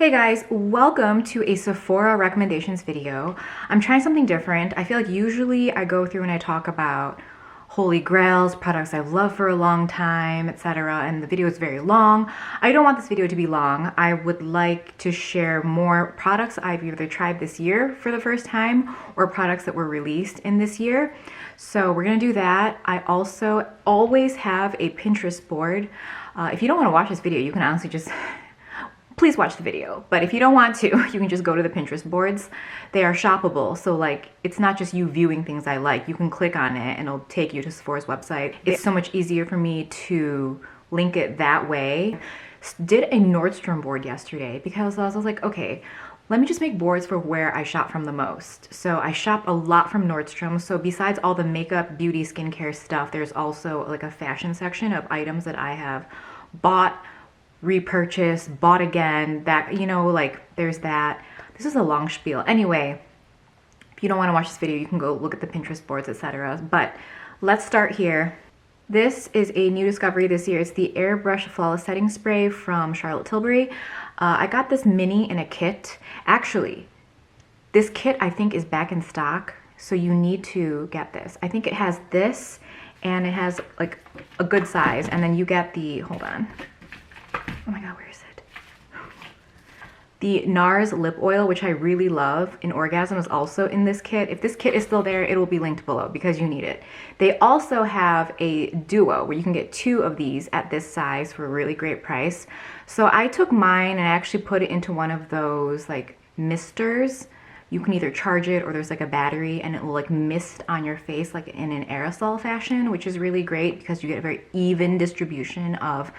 Hey guys, welcome to a Sephora recommendations video. I'm trying something different. I feel like usually I go through and I talk about holy grails, products I've loved for a long time, etc. and the video is very long. I don't want this video to be long. I would like to share more products I've either tried this year for the first time or products that were released in this year. So we're gonna do that. I also always have a Pinterest board. If you don't want to watch this video, you can honestly just please watch the video. But if you don't want to, you can just go to the Pinterest boards. They are shoppable. So like, it's not just you viewing things I like. You can click on it and it'll take you to Sephora's website. It's so much easier for me to link it that way. Did a Nordstrom board yesterday because I was like, okay, let me just make boards for where I shop from the most. So I shop a lot from Nordstrom. So besides all the makeup, beauty, skincare stuff, there's also like a fashion section of items that I have bought, repurchase, bought again, that, you know, like there's that. This is a long spiel. Anyway, if you don't want to watch this video, you can go look at the Pinterest boards, etc. But let's start here. This is a new discovery this year. It's the Airbrush Flawless Setting Spray from Charlotte Tilbury. I got this mini in a kit. Actually, this kit I think is back in stock, so you need to get this. I think it has this and it has like a good size, and then you get the, hold on. Oh my god, where is it? The NARS lip oil, which I really love in Orgasm, is also in this kit. If this kit is still there, it will be linked below because you need it. They also have a duo where you can get 2 of these at this size for a really great price. So I took mine and I actually put it into one of those like misters. You can either charge it or there's like a battery and it will like mist on your face like in an aerosol fashion, which is really great because you get a very even distribution of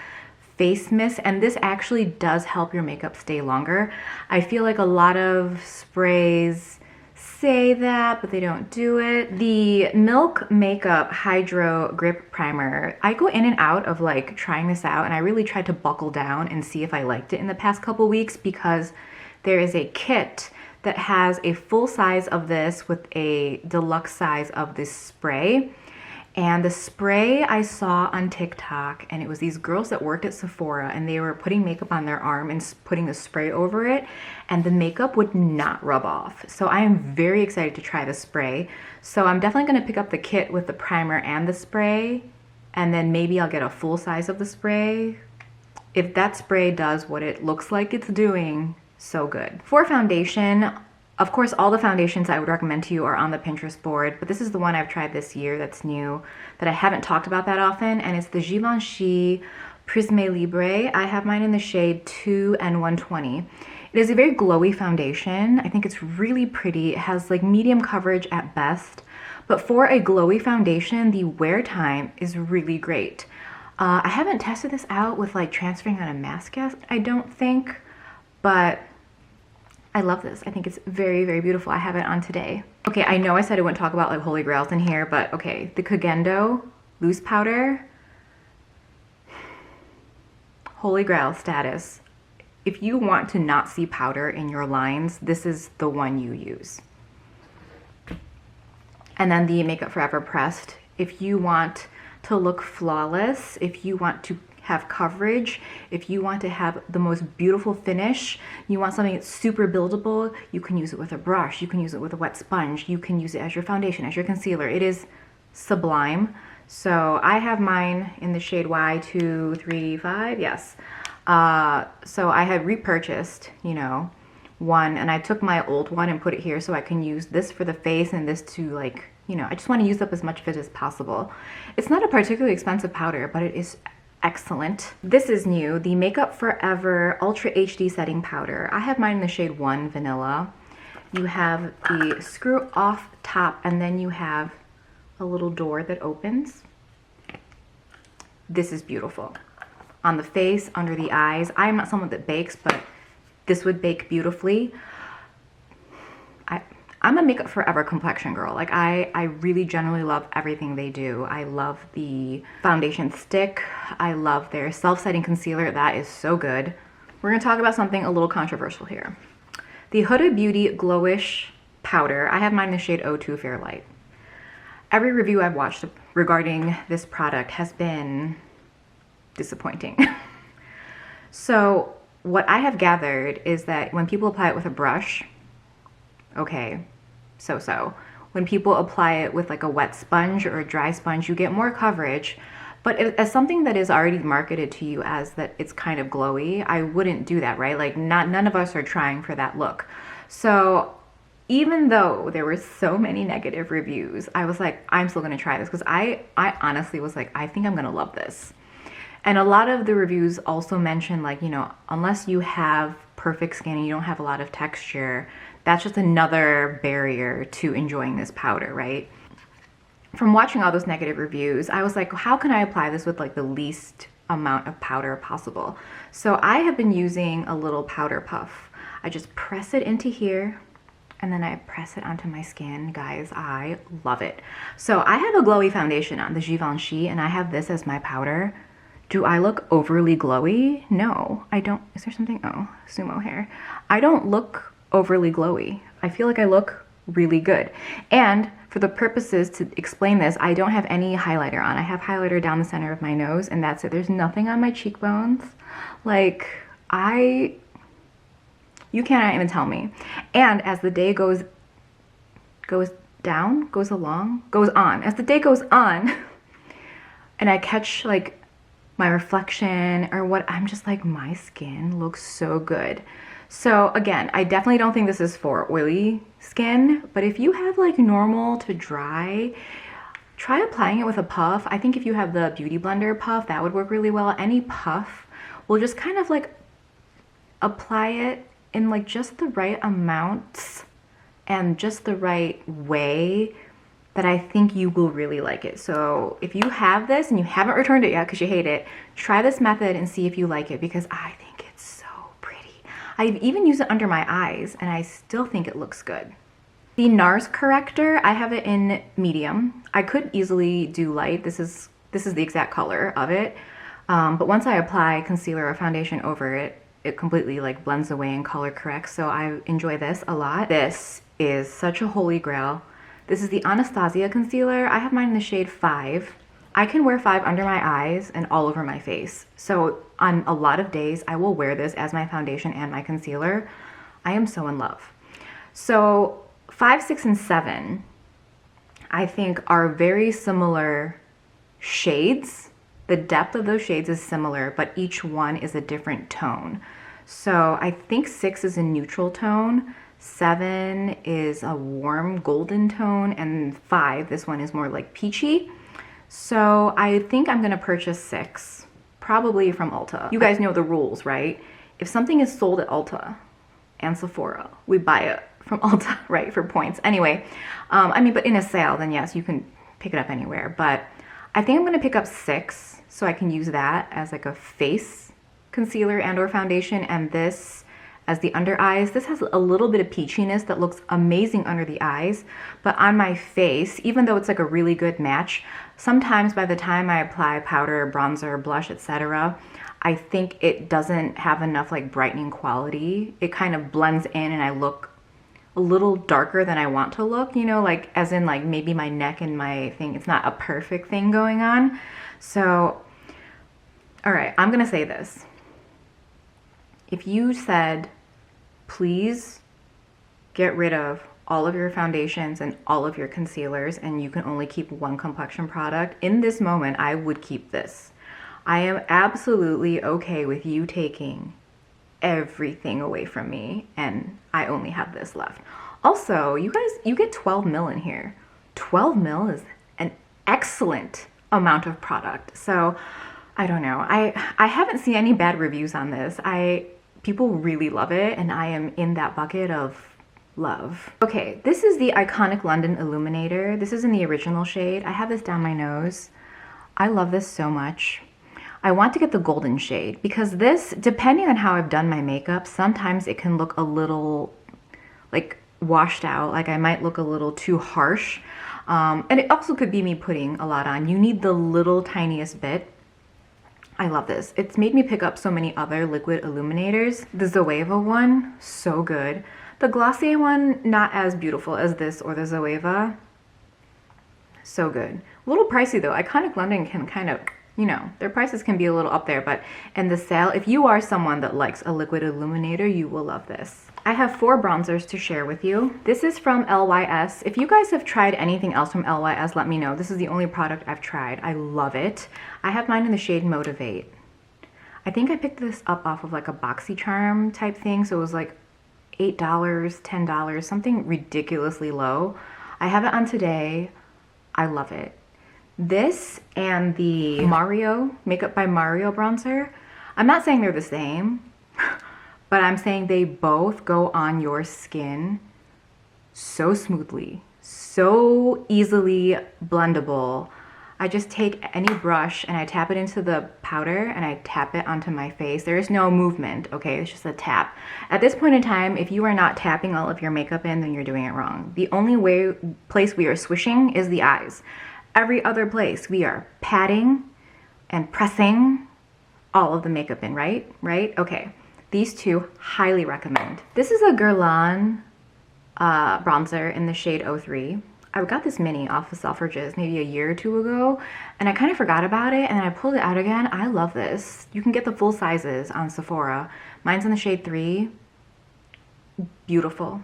face mist, and this actually does help your makeup stay longer. I feel like a lot of sprays say that, but they don't do it. The Milk Makeup Hydro Grip Primer, I go in and out of like trying this out, and I really tried to buckle down and see if I liked it in the past couple weeks because there is a kit that has a full size of this with a deluxe size of this spray. And the spray I saw on TikTok, and it was these girls that worked at Sephora, and they were putting makeup on their arm and putting the spray over it, and the makeup would not rub off. So I am very excited to try the spray. So I'm definitely going to pick up the kit with the primer and the spray, and then maybe I'll get a full size of the spray. If that spray does what it looks like it's doing, so good. For foundation, of course, all the foundations I would recommend to you are on the Pinterest board, but this is the one I've tried this year that's new, that I haven't talked about that often, and it's the Givenchy Prisme Libre. I have mine in the shade 2 and 120. It is a very glowy foundation. I think it's really pretty. It has like medium coverage at best, but for a glowy foundation, the wear time is really great. I haven't tested this out with like transferring on a mask yet, I don't think, but I love this. I think it's very, very beautiful. I have it on today. Okay, I know I said I wouldn't talk about like holy grails in here, but okay, the Kogendo loose powder, holy grail status. If you want to not see powder in your lines, this is the one you use. And then the Makeup Forever Pressed. If you want to look flawless, if you want to have coverage, if you want to have the most beautiful finish, you want something that's super buildable, you can use it with a brush, you can use it with a wet sponge, you can use it as your foundation, as your concealer. It is sublime. So I have mine in the shade Y235, yes. So I had repurchased, you know, one, and I took my old one and put it here so I can use this for the face and this to like, you know, I just want to use up as much of it as possible. It's not a particularly expensive powder, but it is excellent. This is new, the Makeup Forever Ultra HD Setting Powder. I have mine in the shade 1 Vanilla. You have the screw off top, and then you have a little door that opens. This is beautiful. On the face, under the eyes. I am not someone that bakes, but this would bake beautifully. I'm a Makeup Forever complexion girl. Like I really generally love everything they do. I love the foundation stick. I love their self-setting concealer. That is so good. We're gonna talk about something a little controversial here. The Huda Beauty Glowish Powder. I have mine in the shade 02 Fairlight. Every review I've watched regarding this product has been disappointing. So what I have gathered is that when people apply it with a brush, okay, so. When people apply it with like a wet sponge or a dry sponge, you get more coverage. But as something that is already marketed to you as that it's kind of glowy, I wouldn't do that, right? Like none of us are trying for that look. So even though there were so many negative reviews, I was like, I'm still gonna try this because I honestly was like, I think I'm gonna love this. And a lot of the reviews also mention like, you know, unless you have perfect skin and you don't have a lot of texture, that's just another barrier to enjoying this powder, right? From watching all those negative reviews, I was like, how can I apply this with like the least amount of powder possible? So I have been using a little powder puff. I just press it into here and then I press it onto my skin. Guys, I love it. So I have a glowy foundation on, the Givenchy, and I have this as my powder. Do I look overly glowy? No, I don't. Is there something? Oh, sumo hair. I don't look overly glowy. I feel like I look really good. And for the purposes to explain this, I don't have any highlighter on. I have highlighter down the center of my nose and that's it. There's nothing on my cheekbones. Like you cannot even tell me. And as the day goes on, as the day goes on and I catch like my reflection or what, I'm just like, my skin looks so good. So again, I definitely don't think this is for oily skin, but if you have like normal to dry, try applying it with a puff. I think if you have the Beauty Blender puff, that would work really well. Any puff will just kind of like apply it in like just the right amounts and just the right way that I think you will really like it. So if you have this and you haven't returned it yet because you hate it, try this method and see if you like it because I think it's so pretty. I've even used it under my eyes and I still think it looks good. The NARS corrector, I have it in medium. I could easily do light. This is the exact color of it. But once I apply concealer or foundation over it, it completely like blends away and color corrects. So I enjoy this a lot. This is such a holy grail. This is the Anastasia concealer. I have mine in the shade 5. I can wear 5 under my eyes and all over my face. So on a lot of days, I will wear this as my foundation and my concealer. I am so in love. So 5, 6, and 7, I think are very similar shades. The depth of those shades is similar, but each one is a different tone. So I think 6 is a neutral tone, 7 is a warm golden tone, and 5, this one is more like peachy. So I think I'm gonna purchase 6, probably from Ulta. You guys know the rules, right? If something is sold at Ulta and Sephora, we buy it from Ulta, right, for points. Anyway, I mean, but in a sale, then yes, you can pick it up anywhere. But I think I'm gonna pick up 6 so I can use that as like a face concealer and or foundation, and this as the under eyes. This has a little bit of peachiness that looks amazing under the eyes, but on my face, even though it's like a really good match, sometimes by the time I apply powder, bronzer, blush, etc., I think it doesn't have enough like brightening quality. It kind of blends in and I look a little darker than I want to look, you know, like as in like maybe my neck and my thing, it's not a perfect thing going on. So, all right, I'm gonna say this. If you said, please get rid of all of your foundations and all of your concealers and you can only keep one complexion product, in this moment, I would keep this. I am absolutely okay with you taking everything away from me and I only have this left. Also, you guys, you get 12 mil in here. 12 mil is an excellent amount of product. So I don't know. I haven't seen any bad reviews on this. People really love it and I am in that bucket of love. Okay, this is the Iconic London Illuminator. This is in the original shade. I have this down my nose. I love this so much. I want to get the golden shade because this, depending on how I've done my makeup, sometimes it can look a little like washed out, like I might look a little too harsh. And it also could be me putting a lot on. You need the little tiniest bit. I love this. It's made me pick up so many other liquid illuminators. The Zoeva one, so good. The Glossier one, not as beautiful as this or the Zoeva. So good. A little pricey though. Iconic London can kind of you know, their prices can be a little up there, but in the sale, if you are someone that likes a liquid illuminator, you will love this. I have 4 bronzers to share with you. This is from LYS. If you guys have tried anything else from LYS, let me know. This is the only product I've tried. I love it. I have mine in the shade Motivate. I think I picked this up off of like a BoxyCharm type thing, so it was like $8, $10, something ridiculously low. I have it on today. I love it. This and the Mario Makeup by Mario bronzer, I'm not saying they're the same, but I'm saying they both go on your skin so smoothly, so easily blendable. I just take any brush and I tap it into the powder and I tap it onto my face. There is no movement, okay? It's just a tap. At this point in time, if you are not tapping all of your makeup in, then you're doing it wrong. The only place we are swishing is the eyes. Every other place we are patting and pressing all of the makeup in, right? Right? Okay. These two, highly recommend. This is a Guerlain bronzer in the shade 03. I got this mini off of Selfridges maybe a year or 2 ago, and I kind of forgot about it, and then I pulled it out again. I love this. You can get the full sizes on Sephora. Mine's in the shade 3. Beautiful.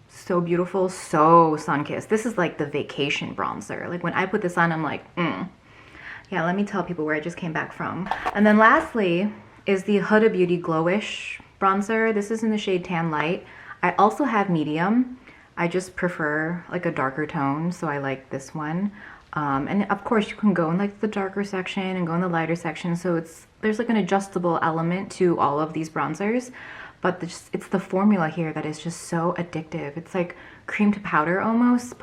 So beautiful, so sun-kissed. This is like the vacation bronzer. Like when I put this on, I'm like, Yeah, let me tell people where I just came back from. And then lastly is the Huda Beauty Glowish bronzer. This is in the shade Tan Light. I also have medium. I just prefer like a darker tone, so I like this one. And of course you can go in like the darker section and go in the lighter section, so there's like an adjustable element to all of these bronzers, but it's the formula here that is just so addictive. It's like cream to powder almost,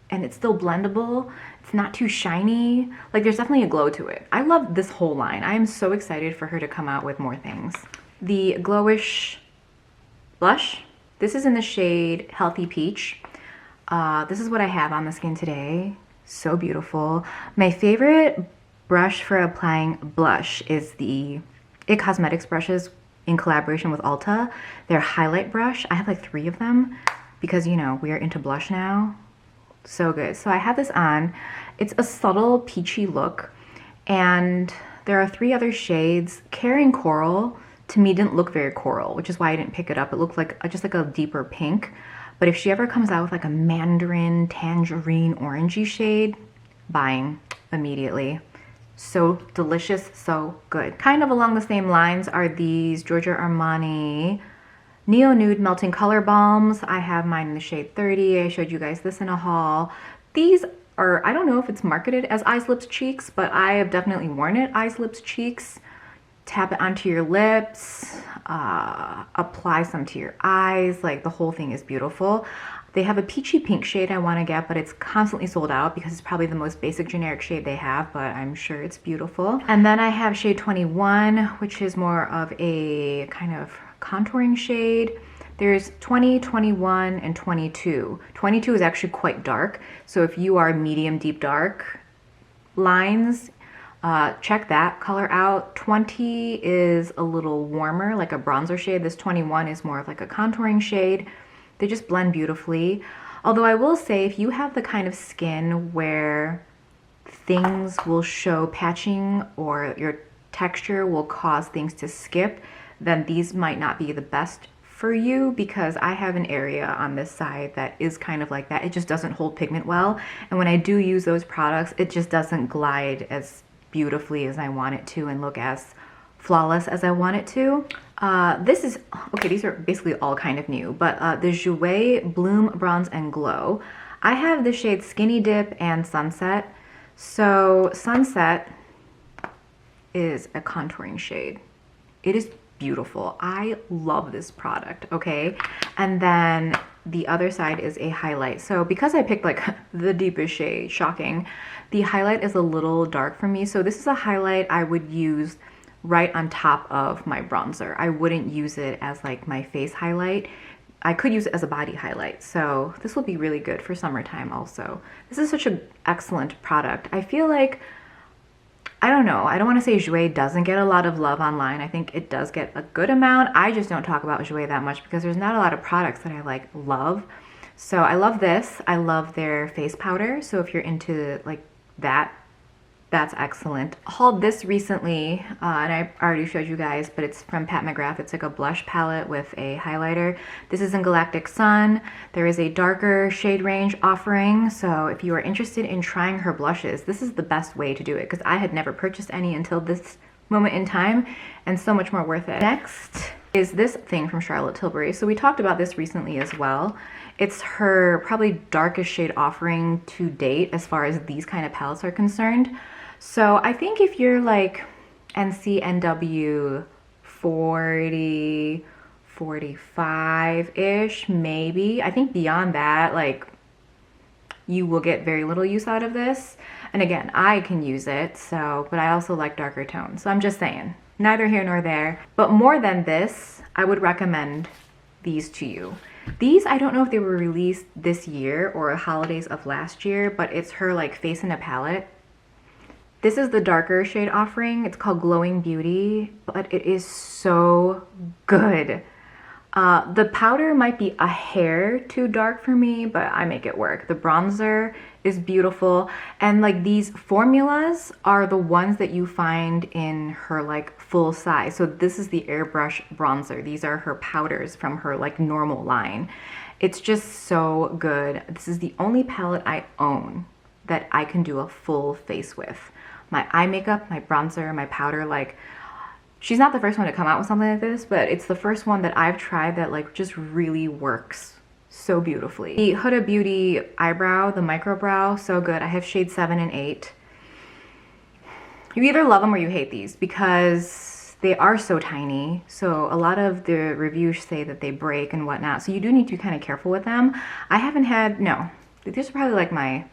and it's still blendable. It's not too shiny. Like there's definitely a glow to it. I love this whole line. I am so excited for her to come out with more things. The Glowish blush. This is in the shade Healthy Peach. This is what I have on the skin today. So beautiful. My favorite brush for applying blush is the IT Cosmetics brushes in collaboration with Ulta. Their highlight brush. I have like 3 of them because, you know, we are into blush now. So good. So I have this on. It's a subtle peachy look, and there are 3 other shades. Caring Coral to me didn't look very coral, which is why I didn't pick it up. It looked like just like a deeper pink. But if she ever comes out with like a mandarin, tangerine, orangey shade, buying immediately. So delicious, so good. Kind of along the same lines are these Giorgio Armani Neo Nude Melting Color Balms. I have mine in the shade 30. I showed you guys this in a haul. These are, I don't know if it's marketed as eyes, lips, cheeks, but I have definitely worn it eyes, lips, cheeks. Tap it onto your lips, apply some to your eyes. Like the whole thing is beautiful. They have a peachy pink shade I want to get, but it's constantly sold out because it's probably the most basic generic shade they have, but I'm sure it's beautiful. And then I have shade 21, which is more of a kind of contouring shade. There's 20, 21, and 22. 22 is actually quite dark, so if you are medium deep dark lines, check that color out. 20 is a little warmer, like a bronzer shade. This 21 is more of like a contouring shade. They just blend beautifully. Although I will say, if you have the kind of skin where things will show patching or your texture will cause things to skip, then these might not be the best for you, because I have an area on this side that is kind of like that. It just doesn't hold pigment well. And when I do use those products, it just doesn't glide as beautifully as I want it to and look as flawless as I want it to. This is, okay, these are basically all kind of new, but the Jouer Bloom Bronze and Glow. I have the shade Skinny Dip and Sunset. So Sunset is a contouring shade. It is beautiful. I love this product, okay? And then the other side is a highlight. So because I picked like the deepest shade, shocking, the highlight is a little dark for me. So this is a highlight I would use right on top of my bronzer. I wouldn't use it as like my face highlight. I could use it as a body highlight. So this will be really good for summertime also. This is such an excellent product. I feel like, I don't know, I don't want to say Jouer doesn't get a lot of love online. I think it does get a good amount. I just don't talk about Jouer that much because there's not a lot of products that I like love. So I love this. I love their face powder. So if you're into like that That's excellent. Hauled this recently, and I already showed you guys, but it's from Pat McGrath. It's like a blush palette with a highlighter. This is in Galactic Sun. There is a darker shade range offering, so if you are interested in trying her blushes, this is the best way to do it, because I had never purchased any until this moment in time, and so much more worth it. Next is this thing from Charlotte Tilbury. So we talked about this recently as well. It's her probably darkest shade offering to date as far as these kind of palettes are concerned. So I think if you're like NCNW 40, 45-ish, maybe. I think beyond that, like, you will get very little use out of this. And again, I can use it, so, but I also like darker tones. So I'm just saying, neither here nor there. But more than this, I would recommend these to you. These, I don't know if they were released this year or holidays of last year, but it's her like face in a palette. This is the darker shade offering. It's called Glowing Beauty, but it is so good. The powder might be a hair too dark for me, but I make it work. The bronzer is beautiful. And like these formulas are the ones that you find in her like full size. So this is the airbrush bronzer. These are her powders from her like normal line. It's just so good. This is the only palette I own that I can do a full face with. My eye makeup, my bronzer, my powder, like, she's not the first one to come out with something like this, but it's the first one that I've tried that like just really works so beautifully. The Huda Beauty eyebrow, the micro brow, so good. I have shade 7 and 8. You either love them or you hate these because they are so tiny. So a lot of the reviews say that they break and whatnot. So you do need to be kind of careful with them. I haven't had, no, these are probably like my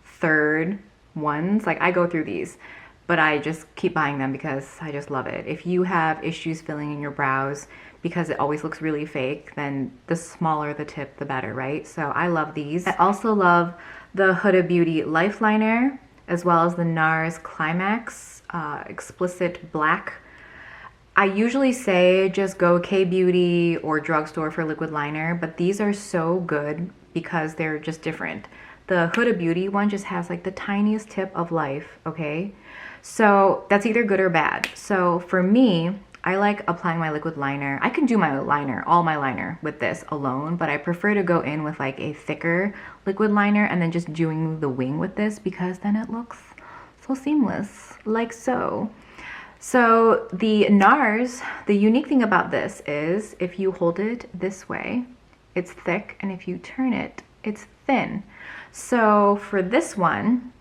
third ones. Like I go through these, but I just keep buying them because I just love it. If you have issues filling in your brows because it always looks really fake, then the smaller the tip, the better, right? So I love these. I also love the Huda Beauty Life Liner, as well as the NARS Climax Explicit Black. I usually say just go K-Beauty or drugstore for liquid liner, but these are so good because they're just different. The Huda Beauty one just has like the tiniest tip of life, okay? So that's either good or bad. So for me, I like applying my liquid liner. I can do my liner, all my liner with this alone, but I prefer to go in with like a thicker liquid liner and then just doing the wing with this because then it looks so seamless, like so. So the NARS, the unique thing about this is if you hold it this way, it's thick, and if you turn it, it's thin. So for this one,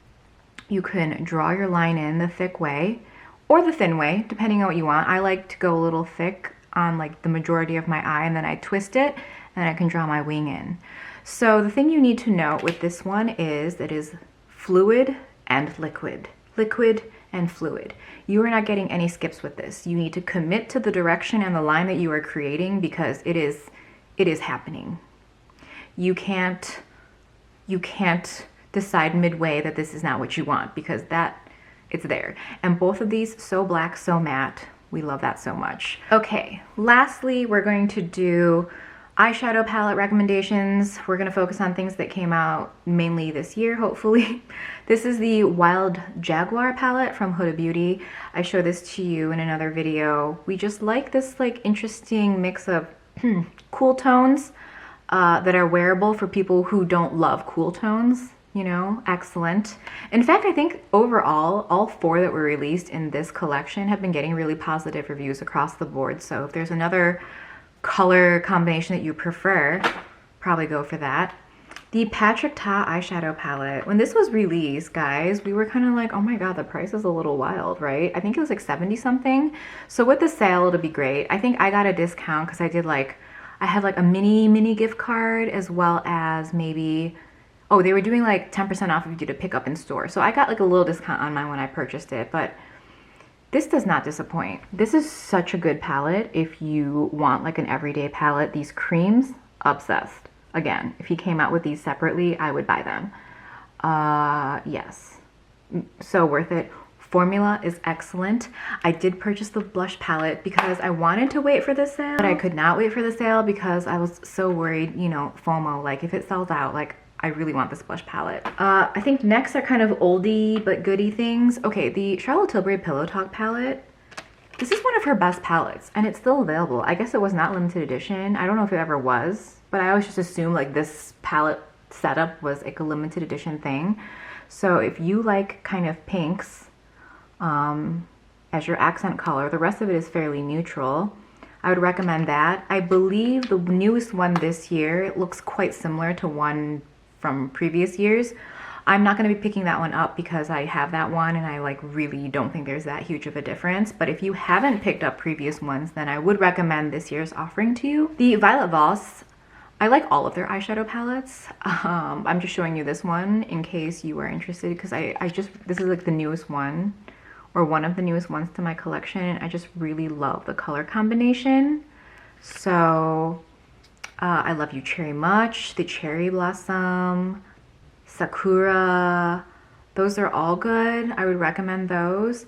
you can draw your line in the thick way or the thin way, depending on what you want. I like to go a little thick on like the majority of my eye, and then I twist it and I can draw my wing in. So the thing you need to note with this one is that it is fluid and liquid. Liquid and fluid. You are not getting any skips with this. You need to commit to the direction and the line that you are creating because it is happening. You can't decide midway that this is not what you want because it's there. And both of these, so black, so matte. We love that so much. Okay, lastly, we're going to do eyeshadow palette recommendations. We're gonna focus on things that came out mainly this year, hopefully. This is the Wild Jaguar palette from Huda Beauty. I showed this to you in another video. We just like this like interesting mix of cool tones that are wearable for people who don't love cool tones, you know, excellent. In fact, I think overall, all 4 that were released in this collection have been getting really positive reviews across the board. So if there's another color combination that you prefer, probably go for that. The Patrick Ta eyeshadow palette, when this was released, guys, we were kind of like, oh my god, the price is a little wild, right? I think it was like 70 something. So with the sale, it'll be great. I think I got a discount because I had like a mini gift card, as well as maybe, oh, they were doing like 10% off if you did a pickup in store. So I got like a little discount on mine when I purchased it, but this does not disappoint. This is such a good palette if you want like an everyday palette. These creams, obsessed. Again, if he came out with these separately, I would buy them. Yes, so worth it. Formula is excellent. I did purchase the blush palette because I wanted to wait for the sale, but I could not wait for the sale because I was so worried, you know, FOMO, like if it sells out, like I really want this blush palette. I think next are kind of oldie but goodie things. Okay, the Charlotte Tilbury Pillow Talk palette. This is one of her best palettes, and it's still available. I guess it was not limited edition. I don't know if it ever was, but I always just assumed like this palette setup was like a limited edition thing. So if you like kind of pinks as your accent color, the rest of it is fairly neutral. I would recommend that. I believe the newest one this year looks quite similar to one from previous years. I'm not going to be picking that one up because I have that one and I like really don't think there's that huge of a difference. But if you haven't picked up previous ones, then I would recommend this year's offering to you. The Violet Voss, I like all of their eyeshadow palettes. I'm just showing you this one in case you are interested, because this is like the newest one, or one of the newest ones to my collection. I just really love the color combination. So I love You Cherry Much, the Cherry Blossom, Sakura, those are all good. I would recommend those.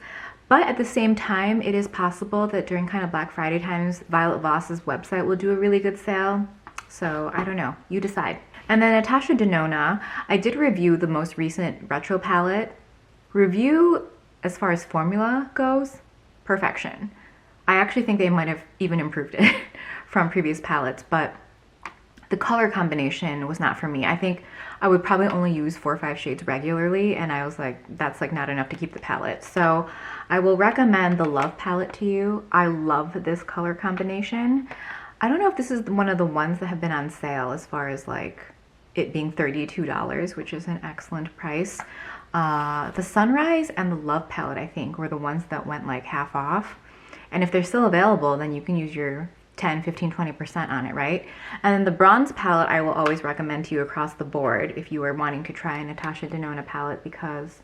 But at the same time, it is possible that during kind of Black Friday times, Violet Voss's website will do a really good sale. So I don't know, you decide. And then Natasha Denona, I did review the most recent retro palette. Review as far as formula goes, perfection. I actually think they might have even improved it from previous palettes, but the color combination was not for me. I think I would probably only use 4 or 5 shades regularly, and I was like, that's like not enough to keep the palette. So I will recommend the Love palette to you. I love this color combination. I don't know if this is one of the ones that have been on sale as far as like it being $32, which is an excellent price. The Sunrise and the Love palette, I think, were the ones that went like half off. And if they're still available, then you can use your 10, 15, 20% on it, right? And then the Bronze palette, I will always recommend to you across the board if you are wanting to try a Natasha Denona palette, because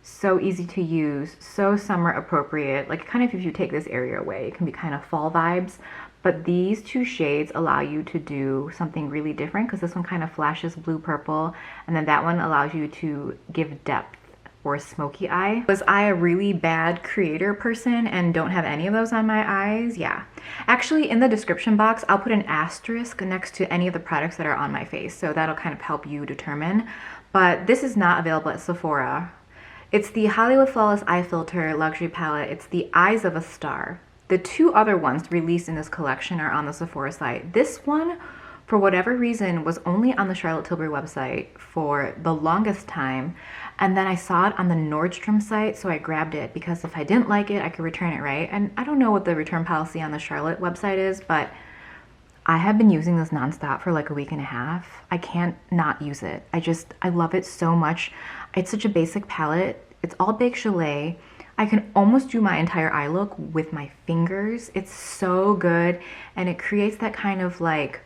so easy to use, so summer appropriate. Like kind of if you take this area away, it can be kind of fall vibes. But these two shades allow you to do something really different, because this one kind of flashes blue purple, and then that one allows you to give depth or smoky eye. Was I a really bad creator person and don't have any of those on my eyes? Yeah. Actually, in the description box, I'll put an asterisk next to any of the products that are on my face, so that'll kind of help you determine. But this is not available at Sephora. It's the Hollywood Flawless Eye Filter Luxury Palette. It's the Eyes of a Star. The two other ones released in this collection are on the Sephora site. This one, for whatever reason, was only on the Charlotte Tilbury website for the longest time. And then I saw it on the Nordstrom site, so I grabbed it because if I didn't like it, I could return it, right? And I don't know what the return policy on the Charlotte website is, but I have been using this nonstop for like a week and a half. I can't not use it. I love it so much. It's such a basic palette. It's all Baked Chalet. I can almost do my entire eye look with my fingers. It's so good, and it creates that kind of like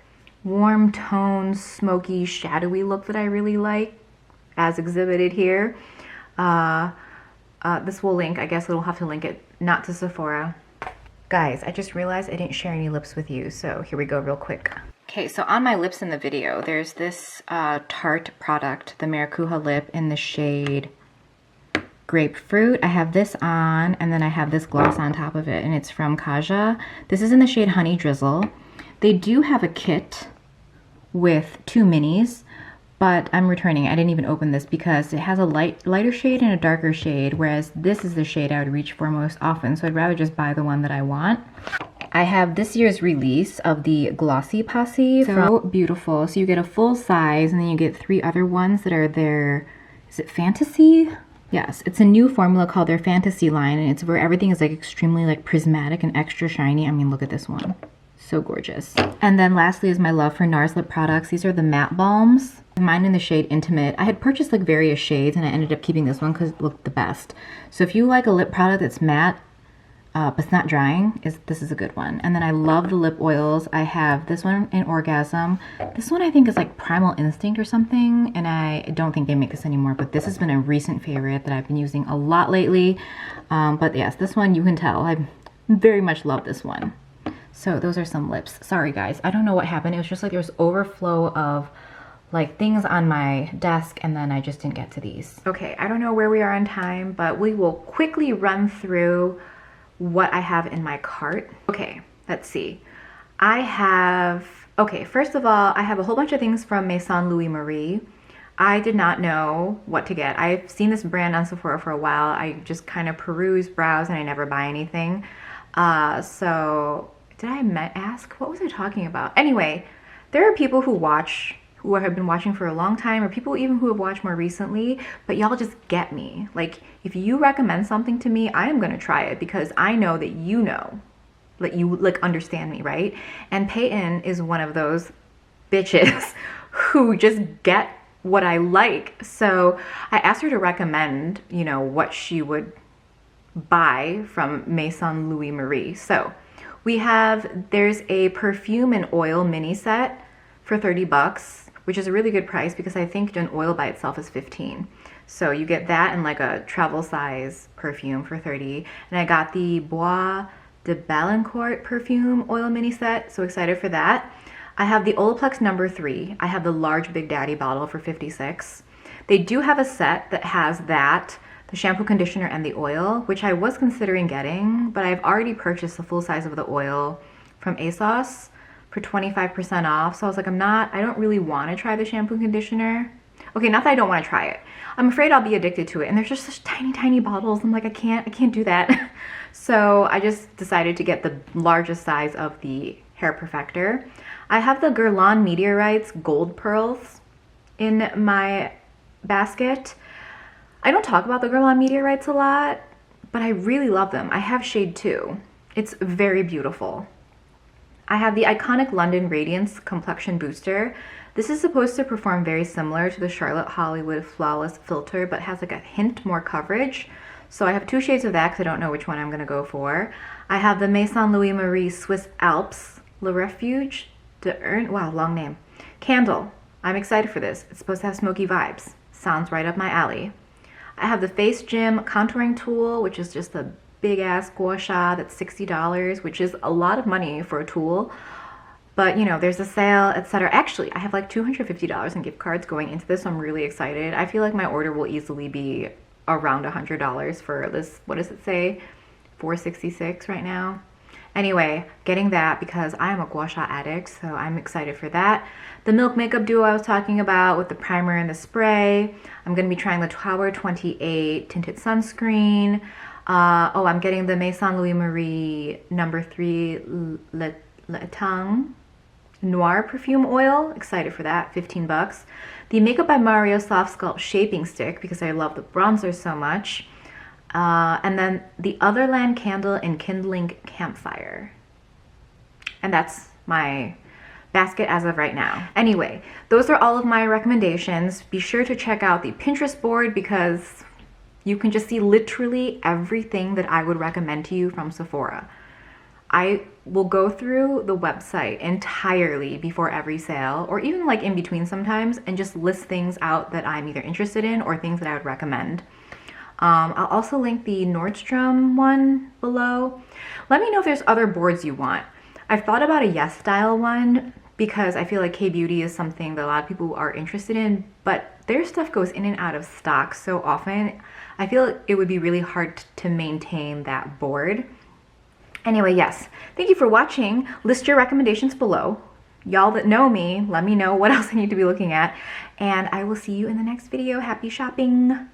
warm tone, smoky, shadowy look that I really like, as exhibited here. This will link, I guess we'll have to link it, not to Sephora. Guys, I just realized I didn't share any lips with you, so here we go real quick. Okay, so on my lips in the video, there's this Tarte product, the Maracuja lip in the shade Grapefruit. I have this on, and then I have this gloss on top of it, and it's from Kaja. This is in the shade Honey Drizzle. They do have a kit with 2 minis, but I'm returning it. I didn't even open this because it has a lighter shade and a darker shade, whereas this is the shade I would reach for most often, so I'd rather just buy the one that I want. I have this year's release of the Glossy Posse. So beautiful. So you get a full size, and then you get 3 other ones that are their, is it Fantasy? Yes, it's a new formula called their Fantasy line, and it's where everything is like extremely like prismatic and extra shiny. I mean, look at this one. So gorgeous. And then lastly is my love for NARS lip products. These are the matte balms. Mine in the shade Intimate. I had purchased like various shades, and I ended up keeping this one because it looked the best. So if you like a lip product that's matte, but it's not drying, this is a good one. And then I love the lip oils. I have this one in Orgasm. This one I think is like Primal Instinct or something, and I don't think they make this anymore, but this has been a recent favorite that I've been using a lot lately. But yes, this one, you can tell I very much love this one. So those are some lips. Sorry guys, I don't know what happened. It was just like there was overflow of like things on my desk, and then I just didn't get to these. Okay, I don't know where we are on time, but we will quickly run through what I have in my cart. Okay, let's see. Okay, first of all, I have a whole bunch of things from Maison Louis Marie. I did not know what to get. I've seen this brand on Sephora for a while. I just kind of peruse, browse, and I never buy anything. So did I ask? What was I talking about? Anyway, there are people who watch, who have been watching for a long time, or people even who have watched more recently, but y'all just get me. Like, if you recommend something to me, I am gonna try it because I know that you know, that you like understand me, right? And Peyton is one of those bitches who just get what I like. So I asked her to recommend, you know, what she would buy from Maison Louis Marie. So there's a perfume and oil mini set for 30 bucks, which is a really good price because I think an oil by itself is 15. So you get that and like a travel size perfume for 30. And I got the Bois de Balancourt perfume oil mini set. So excited for that. I have the Olaplex number 3. I have the large Big Daddy bottle for 56. They do have a set that has that, the shampoo, conditioner, and the oil, which I was considering getting, but I've already purchased the full size of the oil from ASOS for 25% off. So I was like, I don't really want to try the shampoo and conditioner. Okay, not that I don't want to try it. I'm afraid I'll be addicted to it. And there's just such tiny, tiny bottles. I'm like, I can't do that. So I just decided to get the largest size of the Hair Perfector. I have the Guerlain Meteorites Gold Pearls in my basket. I don't talk about the Guerlain Meteorites a lot, but I really love them. I have shade 2. It's very beautiful. I have the iconic London Radiance Complexion Booster. This is supposed to perform very similar to the Charlotte Hollywood Flawless Filter, but has like a hint more coverage. So I have 2 shades of that because I don't know which one I'm gonna go for. I have the Maison Louis Marie Swiss Alps Le Refuge wow, long name. Candle. I'm excited for this. It's supposed to have smoky vibes. Sounds right up my alley. I have the Face Gym Contouring Tool, which is just a big ass gua sha that's $60, which is a lot of money for a tool. But you know, there's a sale, etc. Actually, I have like $250 in gift cards going into this, so I'm really excited. I feel like my order will easily be around $100 for this. What does it say? $466 right now. Anyway, getting that because I am a gua sha addict, so I'm excited for that. The Milk Makeup Duo I was talking about with the primer and the spray. I'm going to be trying the Tower 28 Tinted Sunscreen. I'm getting the Maison Louis Marie number 3 Le Tongue Noir Perfume Oil. Excited for that, 15 bucks. The Makeup by Mario Soft Sculpt Shaping Stick because I love the bronzer so much. And then the Otherland Candle and Kindling Campfire. And that's my basket as of right now. Anyway, those are all of my recommendations. Be sure to check out the Pinterest board because you can just see literally everything that I would recommend to you from Sephora. I will go through the website entirely before every sale, or even like in between sometimes, and just list things out that I'm either interested in or things that I would recommend. I'll also link the Nordstrom one below. Let me know if there's other boards you want. I've thought about a Yes Style one because I feel like K-Beauty is something that a lot of people are interested in, but their stuff goes in and out of stock so often. I feel it would be really hard to maintain that board. Anyway, yes, thank you for watching. List your recommendations below. Y'all that know me, let me know what else I need to be looking at, and I will see you in the next video. Happy shopping!